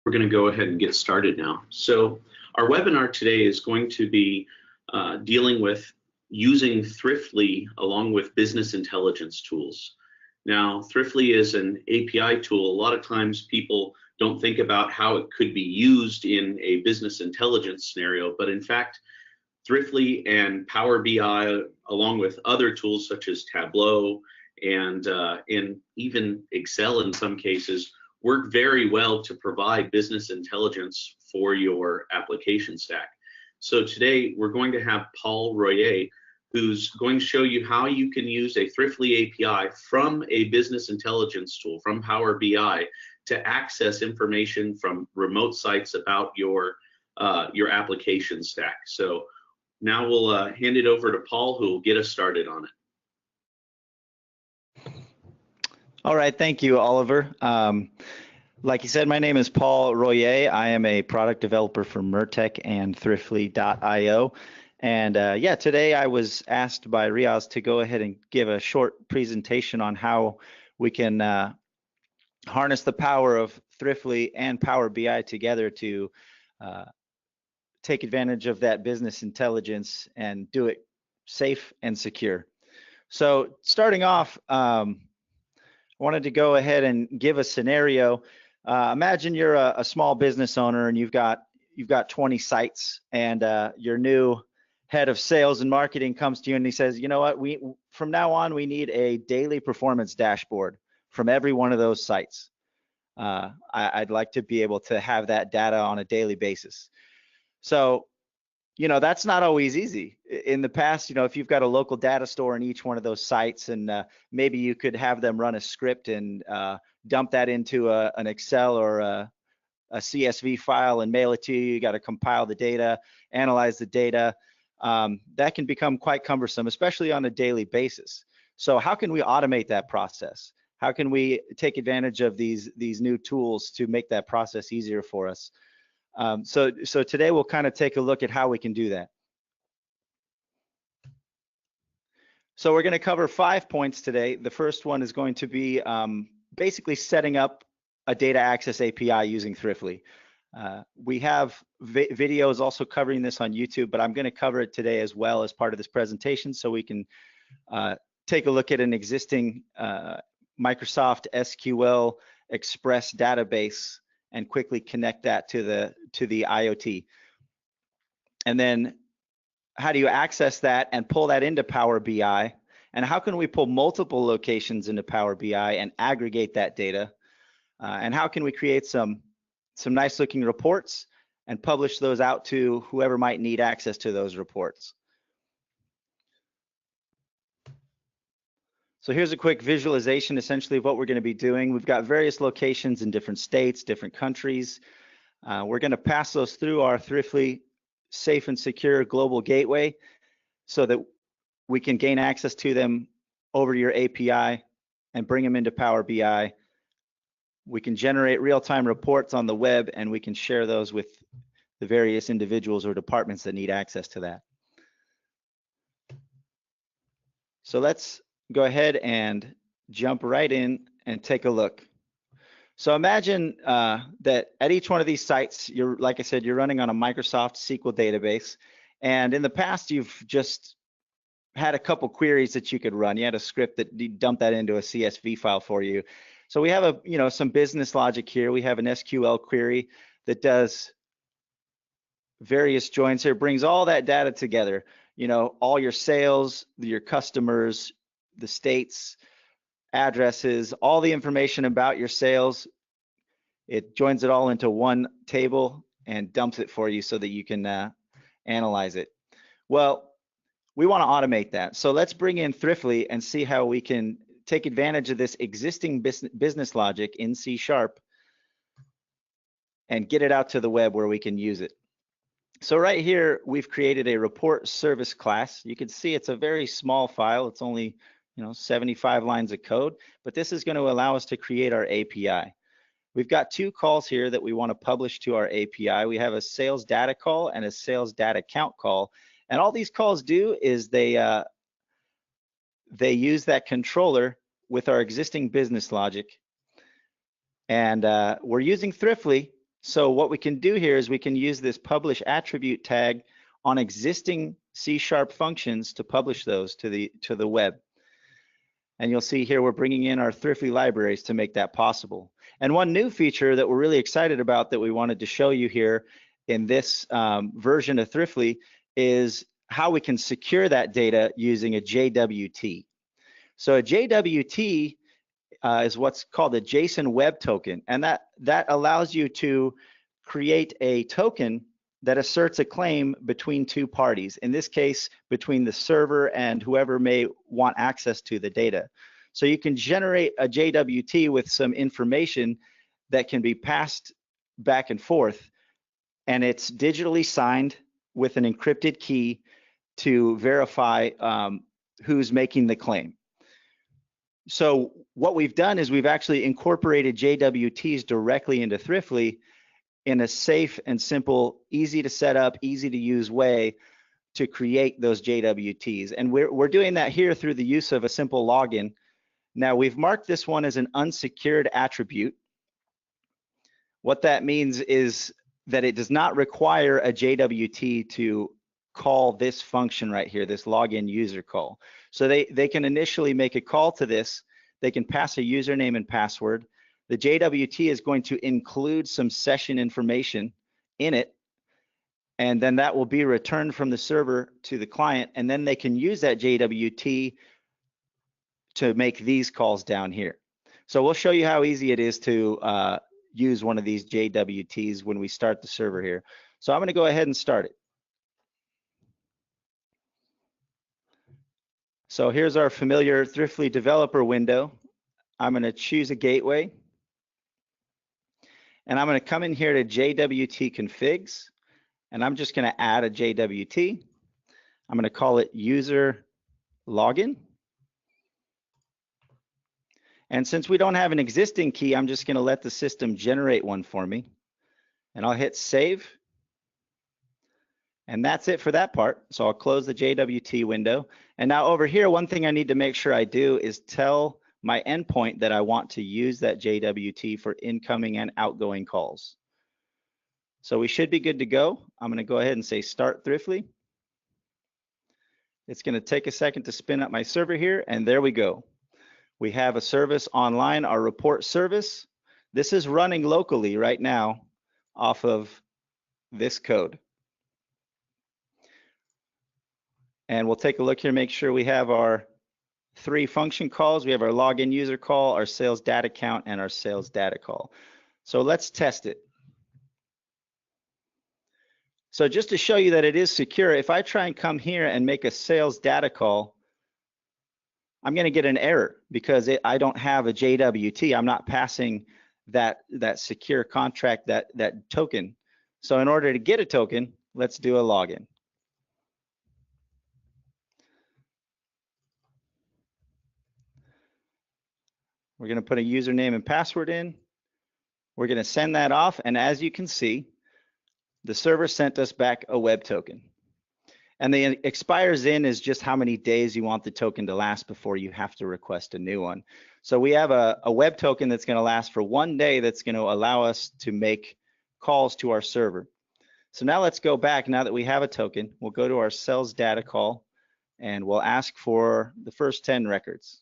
We're going to go ahead and get started now. So our webinar today is going to be dealing with using Thriftly along with business intelligence tools. Now, Thriftly is an API tool. A lot of times people don't think about how it could be used in a business intelligence scenario, but in fact, Thriftly and Power BI, along with other tools such as Tableau and even Excel in some cases, work very well to provide business intelligence for your application stack. So today we're going to have Paul Royer, who's going to show you how you can use a Thriftly API from a business intelligence tool, from Power BI, to access information from remote sites about your application stack. So now we'll hand it over to Paul, who will get us started on it. All right, thank you, Oliver. Like you said, my name is Paul Royer. I am a product developer for Mertech and thriftly.io. And yeah, today I was asked by Riaz to go ahead and give a short presentation on how we can harness the power of Thriftly and Power BI together to take advantage of that business intelligence and do it safe and secure. So starting off, I wanted to go ahead and give a scenario. Imagine you're a small business owner and you've got 20 sites, and your new head of sales and marketing comes to you and he says, you know what, from now on we need a daily performance dashboard from every one of those sites. I'd like to be able to have that data on a daily basis. So, you know, that's not always easy. In the past, you know, if you've got a local data store in each one of those sites, and maybe you could have them run a script and dump that into an Excel or a CSV file and mail it to you. You got to compile the data, analyze the data. That can become quite cumbersome, especially on a daily basis. So how can we automate that process? How can we take advantage of these new tools to make that process easier for us? So today we'll kind of take a look at how we can do that. So we're going to cover 5 points today. The first one is going to be basically setting up a data access API using Thriftly. We have videos also covering this on YouTube, but I'm going to cover it today as well as part of this presentation, so we can take a look at an existing Microsoft SQL Express database and quickly connect that to the IoT. And then how do you access that and pull that into Power BI? And how can we pull multiple locations into Power BI and aggregate that data? And how can we create some nice looking reports and publish those out to whoever might need access to those reports? So here's a quick visualization essentially of what we're going to be doing. We've got various locations in different states, different countries. We're going to pass those through our Thriftly safe and secure global gateway so that we can gain access to them over your API and bring them into Power BI. We can generate real-time reports on the web, and we can share those with the various individuals or departments that need access to that. So let's go ahead and jump right in and take a look. So imagine that at each one of these sites, like I said, you're running on a Microsoft SQL database, and in the past you've just had a couple queries that you could run. You had a script that dumped that into a CSV file for you. So we have some business logic here. We have an SQL query that does various joins here, brings all that data together. You know, all your sales, your customers, the states, addresses, all the information about your sales. It joins it all into one table and dumps it for you so that you can analyze it. Well, we want to automate that. So let's bring in Thriftly and see how we can take advantage of this existing business logic in C# and get it out to the web where we can use it. So right here, we've created a report service class. You can see it's a very small file. It's only 75 lines of code, but this is going to allow us to create our API. We've got 2 calls here that we want to publish to our API. We have a sales data call and a sales data count call. And all these calls do is they use that controller with our existing business logic. And we're using Thriftly So what we can do here is we can use this publish attribute tag on existing C# functions to publish those to the web. And you'll see here we're bringing in our Thriftly libraries to make that possible. And one new feature that we're really excited about that we wanted to show you here in this version of Thriftly is how we can secure that data using a JWT. So a JWT is what's called a JSON Web Token, and that allows you to create a token that asserts a claim between two parties, in this case, between the server and whoever may want access to the data. So you can generate a JWT with some information that can be passed back and forth, and it's digitally signed with an encrypted key to verify who's making the claim. So what we've done is we've actually incorporated JWTs directly into Thriftly in a safe and simple, easy to set up, easy to use way to create those JWTs. And we're doing that here through the use of a simple login. Now we've marked this one as an unsecured attribute. What that means is that it does not require a JWT to call this function right here, this login user call. So they can initially make a call to this. They can pass a username and password. The JWT is going to include some session information in it, and then that will be returned from the server to the client, and then they can use that JWT to make these calls down here. So we'll show you how easy it is to use one of these JWTs when we start the server here. So I'm going to go ahead and start it. So here's our familiar Thriftly developer window. I'm going to choose a gateway, and I'm going to come in here to JWT configs, and I'm just going to add a JWT. I'm going to call it user login. And since we don't have an existing key, I'm just going to let the system generate one for me, and I'll hit save. And that's it for that part. So I'll close the JWT window. And now over here, one thing I need to make sure I do is tell my endpoint that I want to use that JWT for incoming and outgoing calls. So we should be good to go. I'm going to go ahead and say start Thriftly. It's going to take a second to spin up my server here, and there we go. We have a service online, our report service. This is running locally right now off of this code. And we'll take a look here, make sure we have our 3 function calls. We have our login user call, our sales data count, and our sales data call. So let's test it. So just to show you that it is secure, if I try and come here and make a sales data call, I'm going to get an error because I don't have a JWT. I'm not passing that secure contract, that token. So in order to get a token, let's do a login. We're going to put a username and password in. We're going to send that off, and as you can see, the server sent us back a web token. And the expires in is just how many days you want the token to last before you have to request a new one. So we have a web token that's going to last for 1 day that's going to allow us to make calls to our server. So now let's go back. Now that we have a token, we'll go to our sales data call, and we'll ask for the first 10 records.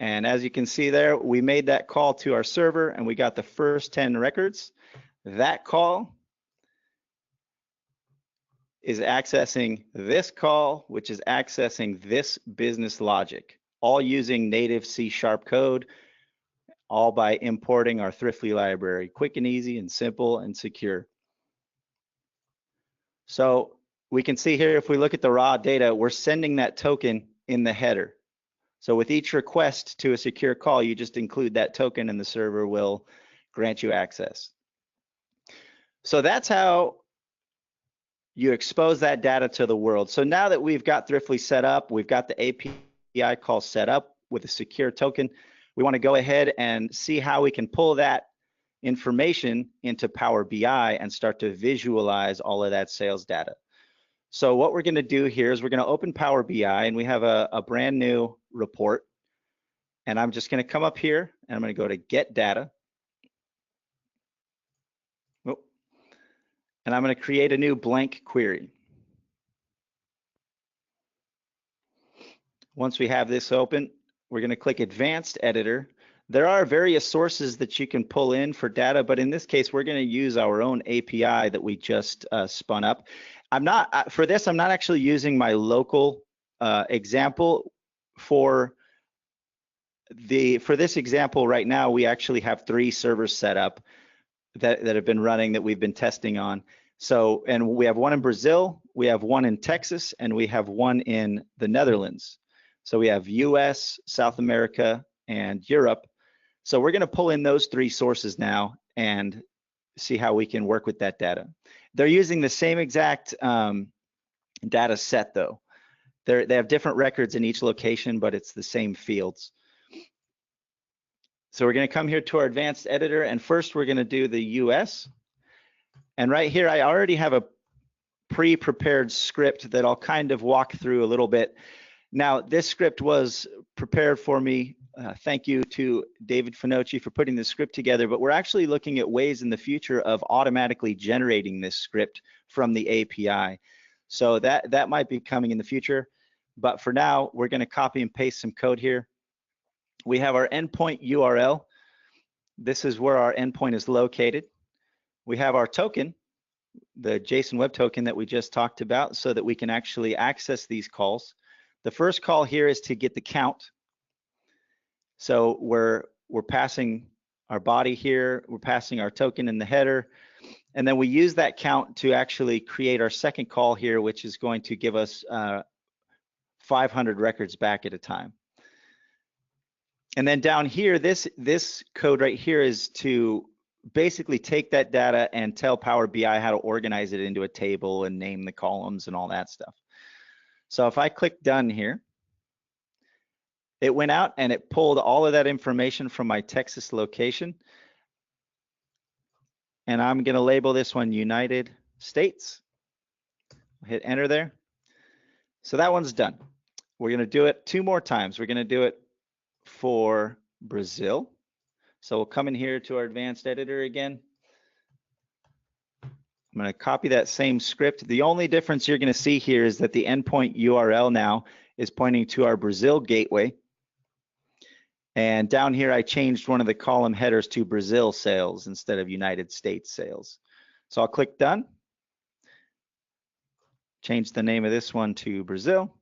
And as you can see there, we made that call to our server and we got the first 10 records. That call is accessing this call, which is accessing this business logic, all using native C# code, all by importing our Thriftly library, quick and easy and simple and secure. So we can see here, if we look at the raw data, we're sending that token in the header. So with each request to a secure call, you just include that token and the server will grant you access. So that's how you expose that data to the world. So now that we've got Thriftly set up, we've got the API call set up with a secure token, we want to go ahead and see how we can pull that information into Power BI and start to visualize all of that sales data. So what we're going to do here is we're going to open Power BI, and we have a brand new report. And I'm just going to come up here and I'm going to go to Get Data. and I'm going to create a new blank query. Once we have this open, we're going to click Advanced Editor. There are various sources that you can pull in for data, but in this case, we're going to use our own API that we just spun up. For this, I'm not actually using my local example. For this example right now, we actually have 3 servers set up that have been running that we've been testing on. So, and we have one in Brazil, we have one in Texas, and we have one in the Netherlands. So we have US, South America, and Europe. So we're going to pull in those 3 sources now and see how we can work with that data. They're using the same exact data set though. They have different records in each location, but it's the same fields. So we're going to come here to our advanced editor, and first we're going to do the US. And right here, I already have a pre-prepared script that I'll kind of walk through a little bit. Now, this script was prepared for me. Thank you to David Finocchi for putting this script together, but we're actually looking at ways in the future of automatically generating this script from the API. So that might be coming in the future, but for now, we're going to copy and paste some code here. We have our endpoint URL. This is where our endpoint is located. We have our token, the JSON Web Token that we just talked about, so that we can actually access these calls. The first call here is to get the count. So we're passing our body here, we're passing our token in the header, and then we use that count to actually create our second call here, which is going to give us 500 records back at a time. And then down here, this code right here is to basically take that data and tell Power BI how to organize it into a table and name the columns and all that stuff. So if I click done here, it went out and it pulled all of that information from my Texas location. And I'm going to label this one United States. Hit enter there. So that one's done. We're going to do it 2 more times. We're going to do it for Brazil. So we'll come in here to our advanced editor again. I'm going to copy that same script. The only difference you're going to see here is that the endpoint URL now is pointing to our Brazil gateway. And down here, I changed one of the column headers to Brazil sales instead of United States sales. So I'll click done. Change the name of this one to Brazil.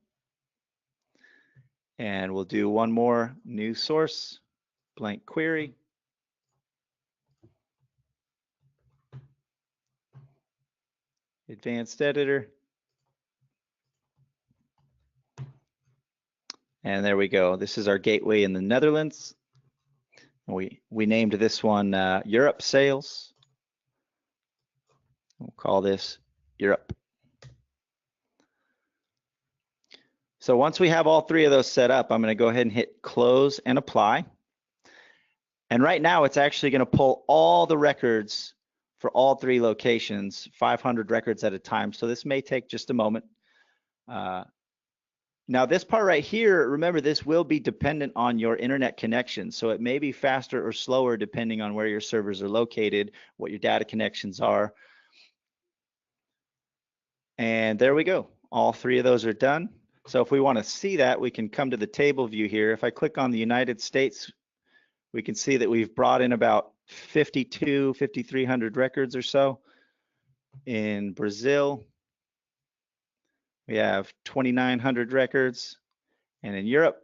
And we'll do one more new source, blank query. Advanced editor. And there we go. This is our gateway in the Netherlands. We named this one Europe sales. We'll call this Europe. So once we have all 3 of those set up, I'm going to go ahead and hit close and apply. And right now it's actually going to pull all the records for all 3 locations, 500 records at a time. So this may take just a moment. Now this part right here, remember this will be dependent on your internet connection. So it may be faster or slower depending on where your servers are located, what your data connections are. And there we go. All 3 of those are done. So if we want to see that, we can come to the table view here. If I click on the United States, we can see that we've brought in about 5,300 records or so. In Brazil, we have 2,900 records, and in Europe,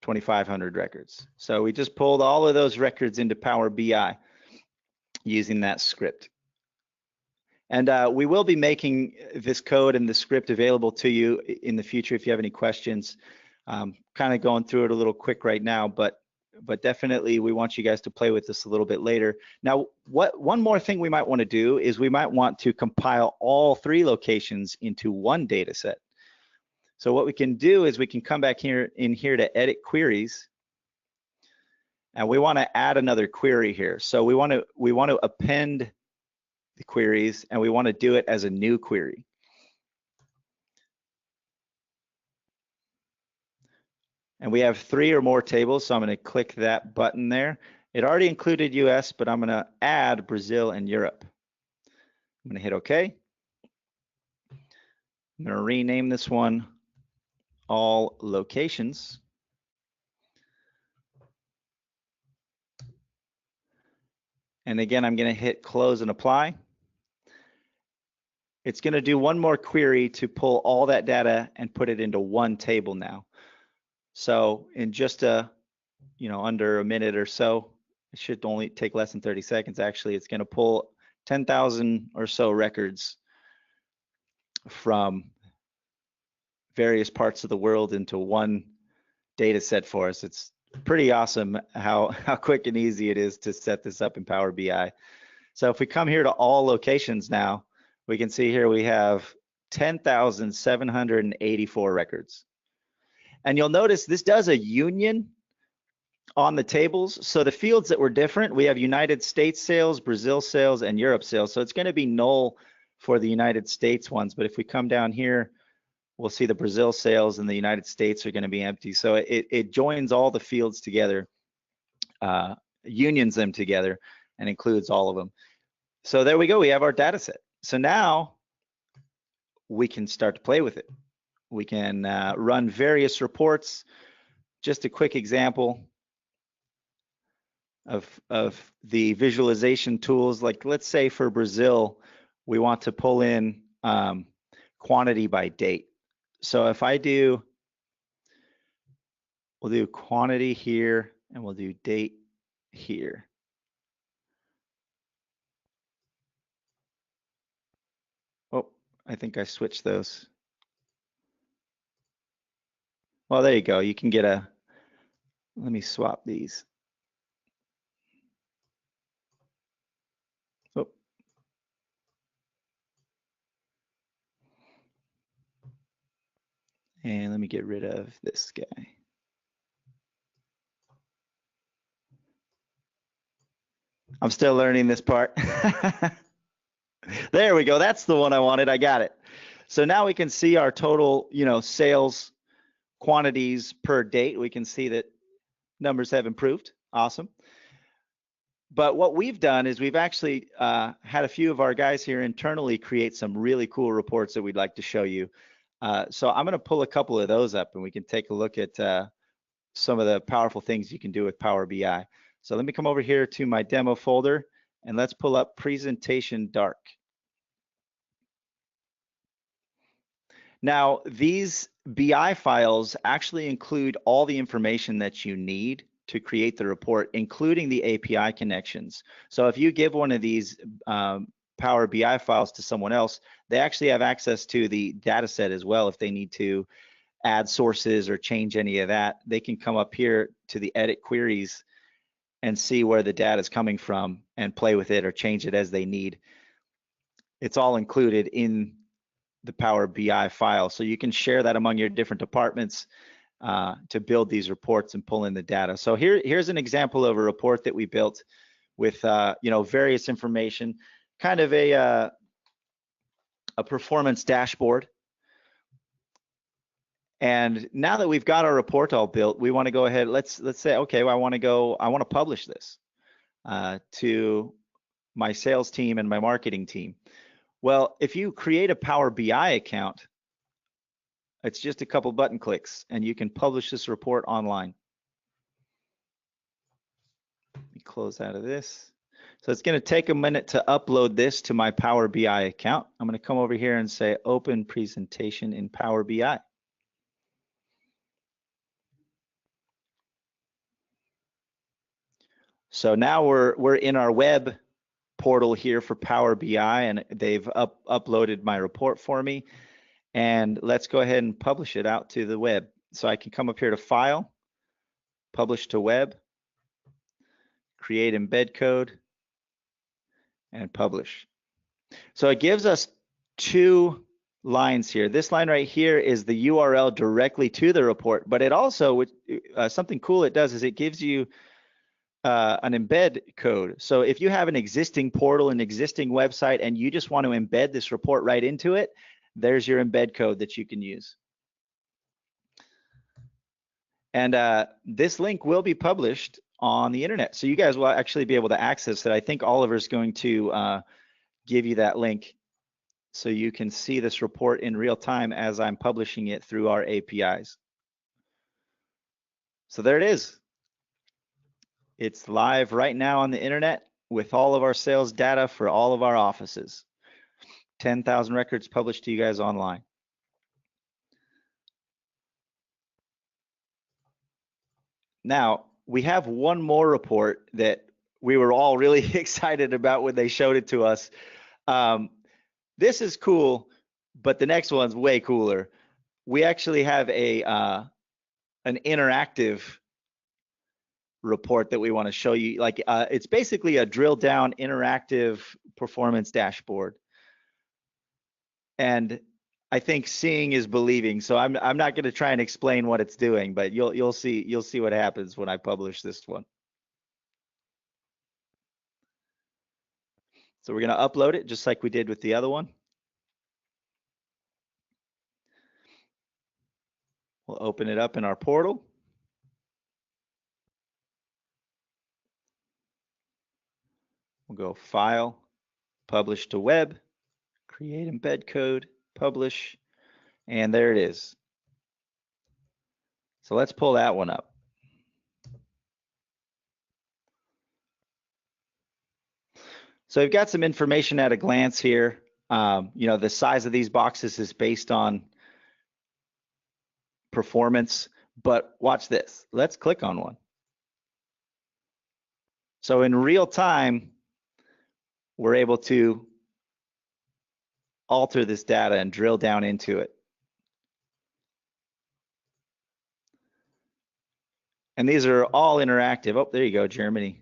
2,500 records. So we just pulled all of those records into Power BI using that script. And we will be making this code and the script available to you in the future if you have any questions. Kind of going through it a little quick right now, but definitely we want you guys to play with this a little bit later. Now, one more thing we might want to do is we might want to compile all 3 locations into one data set. So what we can do is we can come back here to edit queries, and we want to add another query here. So we want to append the queries, and we want to do it as a new query. And we have 3 or more tables, so I'm going to click that button there. It already included US, but I'm going to add Brazil and Europe. I'm going to hit OK. I'm going to rename this one all locations. And again, I'm going to hit close and apply. It's going to do one more query to pull all that data and put it into one table now. So in just under a minute or so, it should only take less than 30 seconds. Actually, it's going to pull 10,000 or so records from various parts of the world into one data set for us. It's pretty awesome how quick and easy it is to set this up in Power BI. So if we come here to all locations now, we can see here we have 10,784 records. And you'll notice this does a union on the tables. So the fields that were different, we have United States sales, Brazil sales, and Europe sales. So it's going to be null for the United States ones. But if we come down here, we'll see the Brazil sales and the United States are going to be empty. So it joins all the fields together, unions them together, and includes all of them. So there we go. We have our data set. So now we can start to play with it. We can run various reports. Just a quick example of the visualization tools. Like let's say for Brazil, we want to pull in quantity by date. So if we'll do quantity here and we'll do date here. Oh, I think I switched those. Well, there you go. You can get let me swap these. Oh. And let me get rid of this guy. I'm still learning this part. There we go. That's the one I wanted. I got it. So now we can see our total, sales quantities per date. We can see that numbers have improved. Awesome. But what we've done is we've actually had a few of our guys here internally create some really cool reports that we'd like to show you. So I'm going to pull a couple of those up and we can take a look at some of the powerful things you can do with Power BI. So let me come over here to my demo folder and let's pull up Presentation Dark. Now, these BI files actually include all the information that you need to create the report, including the API connections. So if you give one of these Power BI files to someone else, they actually have access to the data set as well. If they need to add sources or change any of that, they can come up here to the edit queries and see where the data is coming from and play with it or change it as they need. It's all included in the Power BI file. So you can share that among your different departments to build these reports and pull in the data. So here's an example of a report that we built with various information, kind of a performance dashboard. And now that we've got our report all built, we want to go ahead. Let's say, okay, well, I want to publish this to my sales team and my marketing team. Well, if you create a Power BI account, it's just a couple button clicks and you can publish this report online. Let me close out of this. So it's going to take a minute to upload this to my Power BI account. I'm going to come over here and say open presentation in Power BI. So now we're in our web portal here for Power BI, and they've uploaded my report for me. And let's go ahead and publish it out to the web. So I can come up here to File, Publish to Web, Create Embed Code, and Publish. So it gives us two lines here. This line right here is the URL directly to the report, but it also, something cool it does is it gives you an embed code. So if you have an existing portal, an existing website, and you just want to embed this report right into it, there's your embed code that you can use. And this link will be published on the internet. So you guys will actually be able to access it. I think Oliver's going to give you that link so you can see this report in real time as I'm publishing it through our APIs. So there it is. It's live right now on the internet with all of our sales data for all of our offices. 10,000 records published to you guys online. Now, we have one more report that we were all really excited about when they showed it to us. This is cool, but the next one's way cooler. We actually have an interactive report that we want to show you. Like it's basically a drill down interactive performance dashboard. And I think seeing is believing. So I'm not going to try and explain what it's doing, but you'll see what happens when I publish this one. So we're going to upload it just like we did with the other one. We'll open it up in our portal. We'll go File, Publish to Web, Create Embed Code, Publish, and there it is. So let's pull that one up. So we've got some information at a glance here. You know, the size of these boxes is based on performance, but watch this. Let's click on one. So in real time, we're able to alter this data and drill down into it. And these are all interactive. Oh, there you go, Germany.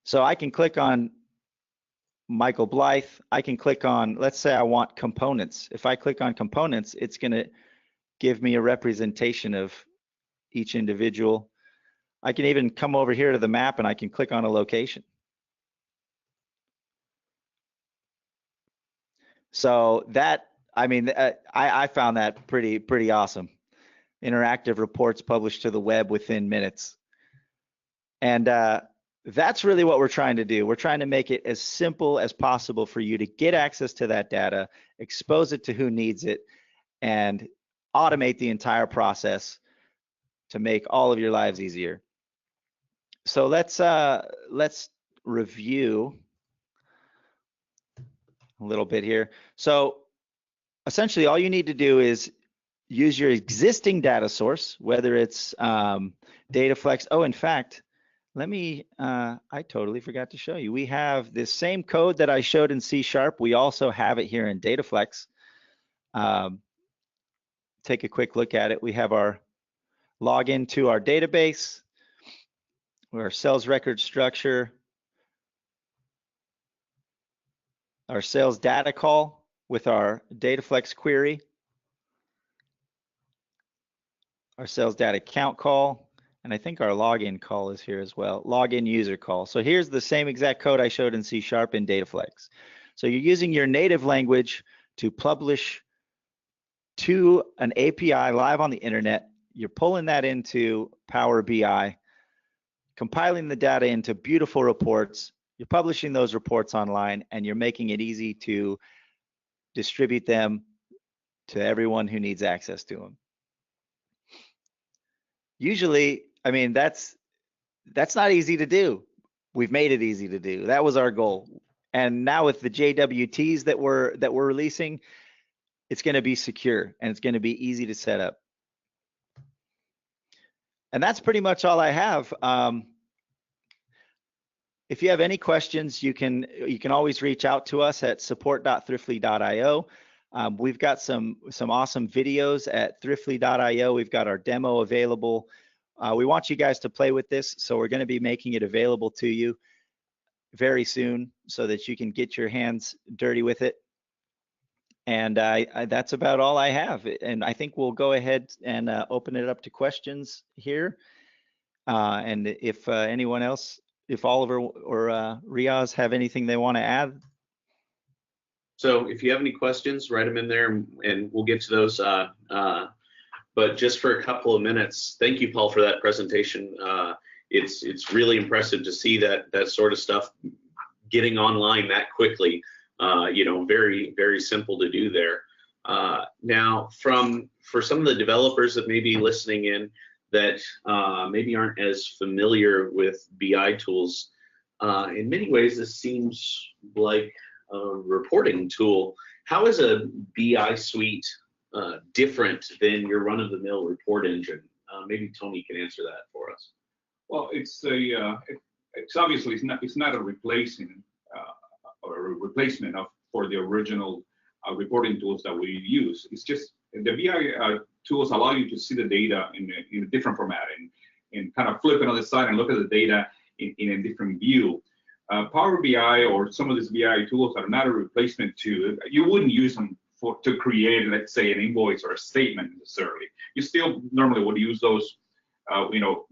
So I can click on Michael Blythe. I can click on, let's say I want components. If I click on components, it's going to give me a representation of each individual. I can even come over here to the map and I can click on a location. So that, I mean, I found that pretty awesome. Interactive reports published to the web within minutes. And that's really what we're trying to do. We're trying to make it as simple as possible for you to get access to that data, expose it to who needs it, and automate the entire process to make all of your lives easier. So let's review a little bit here. So essentially all you need to do is use your existing data source, whether it's DataFlex. Oh, in fact, let me, I totally forgot to show you. We have this same code that I showed in C#. We also have it here in DataFlex. Take a quick look at it. We have our login to our database, our sales record structure, our sales data call with our DataFlex query, our sales data count call, and I think our login call is here as well, login user call. So here's the same exact code I showed in C# in DataFlex. So you're using your native language to publish to an API live on the internet. You're pulling that into Power BI, compiling the data into beautiful reports. You're publishing those reports online, and you're making it easy to distribute them to everyone who needs access to them. Usually, I mean, that's not easy to do. We've made it easy to do. That was our goal. And now with the JWTs that we're releasing, it's going to be secure and it's going to be easy to set up. And that's pretty much all I have. If you have any questions, you can always reach out to us at support.thriftly.io. We've got some awesome videos at thriftly.io. We've got our demo available. We want you guys to play with this, so we're going to be making it available to you very soon so that you can get your hands dirty with it. And that's about all I have. And I think we'll go ahead and open it up to questions here. And if anyone else, if Oliver or Riaz have anything they want to add. So if you have any questions, write them in there and we'll get to those. But just for a couple of minutes, thank you, Paul, for that presentation. It's really impressive to see that sort of stuff getting online that quickly. Very, very simple to do there. Now, for some of the developers that may be listening in that maybe aren't as familiar with BI tools, in many ways, this seems like a reporting tool. How is a BI suite different than your run-of-the-mill report engine? Maybe Tony can answer that for us. Well, it's obviously it's not a replacement for the original reporting tools that we use. It's just the BI tools allow you to see the data in a different format and kind of flip it on the side and look at the data in a different view. Power BI or some of these BI tools are not a replacement to, you wouldn't use them to create, let's say, an invoice or a statement necessarily. You still normally would use those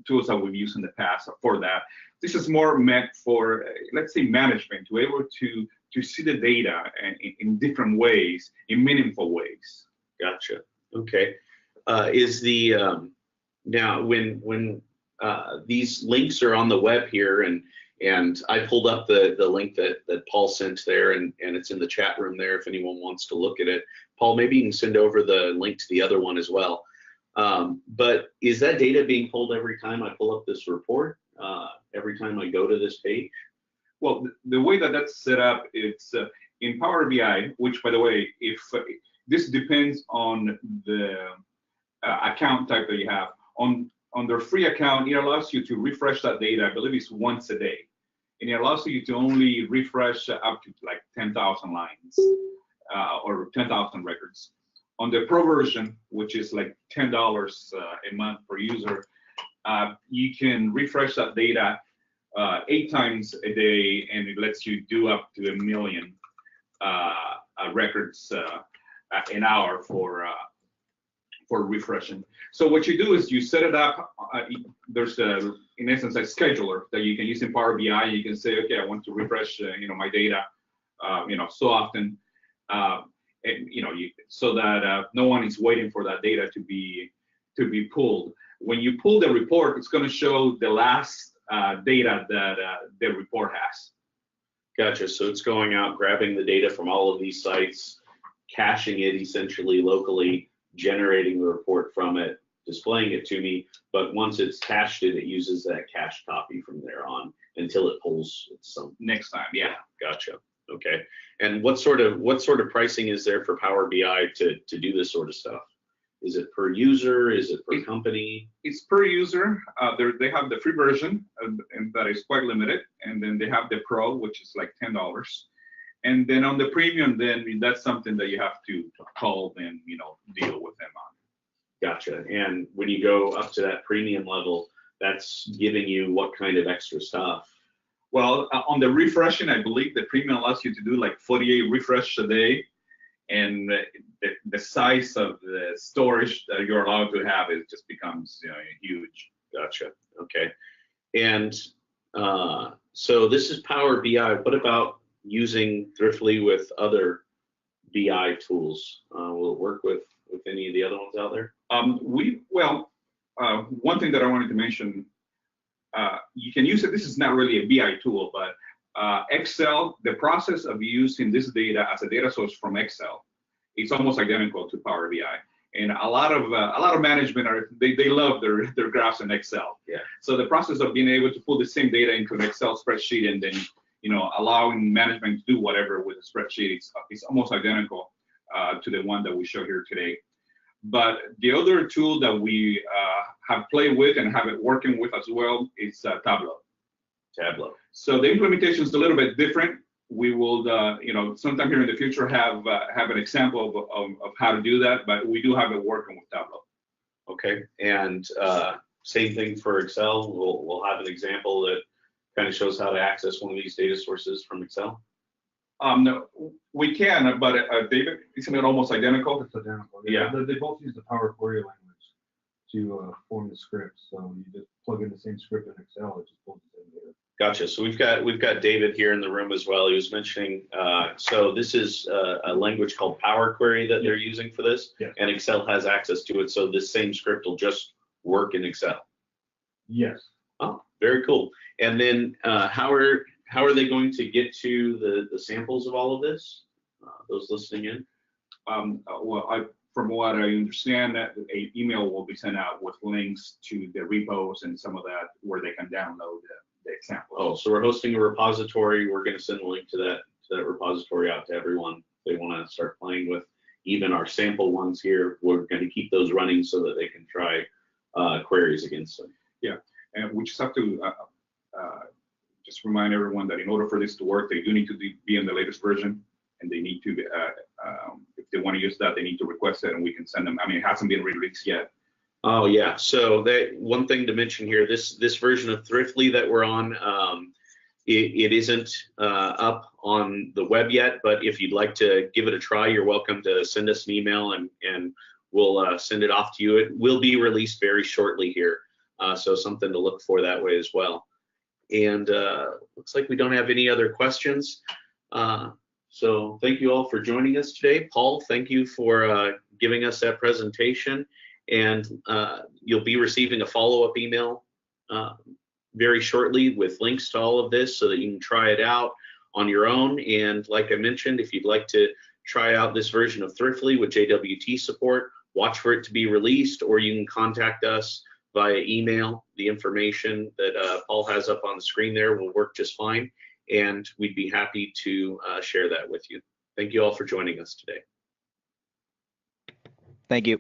tools that we've used in the past for that. This is more meant for, let's say, management, to be able to see the data in different ways, in meaningful ways. Gotcha. Okay. Now when these links are on the web here, and I pulled up the link that Paul sent there, and it's in the chat room there if anyone wants to look at it. Paul, maybe you can send over the link to the other one as well. But is that data being pulled every time I pull up this report? Every time I go to this page? Well, the way that's set up, it's in Power BI, which, by the way, if this depends on the account type that you have. On their free account, it allows you to refresh that data, I believe it's once a day. And it allows you to only refresh up to like 10,000 lines or 10,000 records. On the Pro version, which is like $10 a month per user, you can refresh that data 8 times a day, and it lets you do up to 1 million records an hour for refreshing. So what you do is you set it up. There's in essence a scheduler that you can use in Power BI. You can say, okay, I want to refresh my data so often, so that no one is waiting for that data to be pulled. When you pull the report, it's going to show the last data that the report has. Gotcha. So it's going out, grabbing the data from all of these sites, caching it essentially locally, generating the report from it, displaying it to me. But once it's cached it uses that cached copy from there on until it pulls some next time. Yeah. Gotcha. Okay. And what sort of pricing is there for Power BI to do this sort of stuff? Is it per user? Is it per company? It's per user. They have the free version, and that is quite limited. And then they have the Pro, which is like $10. And then on the premium, then that's something that you have to call and deal with them on. Gotcha. And when you go up to that premium level, that's giving you what kind of extra stuff? Well, on the refreshing, I believe the premium allows you to do like 48 refresh a day. And the size of the storage that you're allowed to have, it just becomes huge. Gotcha. Okay. And so this is Power BI. What about using Thriftly with other BI tools? Will it work with any of the other ones out there? One thing that I wanted to mention, you can use it. This is not really a BI tool, but Excel, the process of using this data as a data source from Excel, it's almost identical to Power BI. And a lot of management they love their graphs in Excel. Yeah. So the process of being able to pull the same data into an Excel spreadsheet and then allowing management to do whatever with the spreadsheet, it's almost identical to the one that we show here today. But the other tool that we have played with and have it working with as well is Tableau. So the implementation is a little bit different. We will, sometime here in the future have an example of how to do that, but we do have it working with Tableau. Okay, and same thing for Excel. We'll have an example that kind of shows how to access one of these data sources from Excel. No, we can, but David, isn't it almost identical? It's identical. Yeah. They both use the Power Query language to form the script. So you just plug in the same script in Excel, it just pulls the same data. Gotcha. So we've got David here in the room as well. He was mentioning, so this is a language called Power Query that they're using for this, yes. And Excel has access to it. So this same script will just work in Excel. Yes. Oh, very cool. And then how how are they going to get to the samples of all of this? Those listening in? From what I understand, that an email will be sent out with links to the repos and some of that where they can download the examples. Oh, so we're hosting a repository. We're going to send a link to that repository out to everyone. If they want to start playing with even our sample ones here, we're going to keep those running so that they can try queries against them. Yeah, and we just have to just remind everyone that in order for this to work, they do need to be in the latest version, and they need to, if they want to use that, they need to request it, and we can send them. I mean, it hasn't been released yet. Oh yeah, so that one thing to mention here, this version of Thriftly that we're on, it isn't up on the web yet, but if you'd like to give it a try, you're welcome to send us an email and we'll send it off to you. It will be released very shortly here, so something to look for that way as well. And looks like we don't have any other questions. So thank you all for joining us today. Paul, thank you for giving us that presentation. And you'll be receiving a follow-up email very shortly with links to all of this so that you can try it out on your own. And like I mentioned, if you'd like to try out this version of Thriftly with JWT support, watch for it to be released, or you can contact us via email. The information that Paul has up on the screen there will work just fine, and we'd be happy to share that with you. Thank you all for joining us today. Thank you.